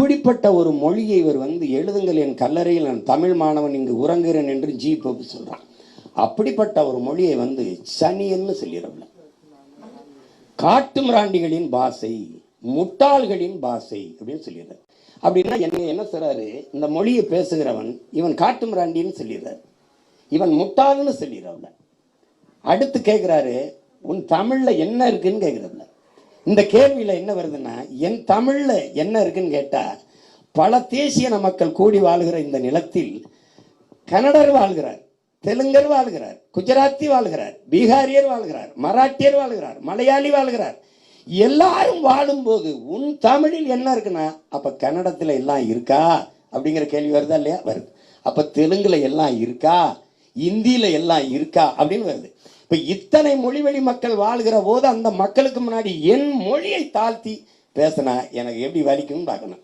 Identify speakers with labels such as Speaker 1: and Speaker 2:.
Speaker 1: அப்படிப்பட்ட ஒரு மொழியை இவர் எழுதுங்கள், என் கல்லறையில் நான் தமிழ் மாணவன் இங்கு உறங்குகிறேன் என்று ஜி போப்பு சொல்றான். அப்படிப்பட்ட ஒரு மொழியை சனியன்னு சொல்லிடல. காட்டு மிராண்டிகளின் பாஷை, முட்டாள்களின் பாஷை அப்படின்னு சொல்லிடுறாரு. அப்படின்னா என்ன சொல்றாரு, இந்த மொழியை பேசுகிறவன் இவன் காட்டு மிராண்டின்னு சொல்லிடுறாரு, இவன் முட்டாள்னு சொல்லிடுறவங்க. அடுத்து கேட்கிறாரு, உன் தமிழ்ல என்ன இருக்குன்னு கேட்கிறாரு. இந்த கேள்வியில என்ன வருதுன்னா, என் தமிழ்ல என்ன இருக்குன்னு கேட்டா, பல தேசிய மக்கள் கூடி வாழ்கிற இந்த நிலத்தில் கன்னடர் வாழ்கிறார், தெலுங்கர் வாழ்கிறார், குஜராத்தி வாழ்கிறார், பீகாரியர் வாழ்கிறார், மராட்டியர் வாழ்கிறார், மலையாளி வாழ்கிறார். எல்லாரும் வாழும்போது உன் தமிழில் என்ன இருக்குன்னா, அப்ப கன்னடத்துல எல்லாம் இருக்கா அப்படிங்கிற கேள்வி வருதா இல்லையா? வருது. அப்ப தெலுங்குல எல்லாம் இருக்கா, இந்தியில எல்லாம் இருக்கா அப்படின்னு வருது. இப்ப இத்தனை மொழிவழி மக்கள் வாழ்கிற போது அந்த மக்களுக்கு முன்னாடி என் மொழியை தாழ்த்தி பேசினா எனக்கு எப்படி வலிக்கும்னு பார்க்கணும்.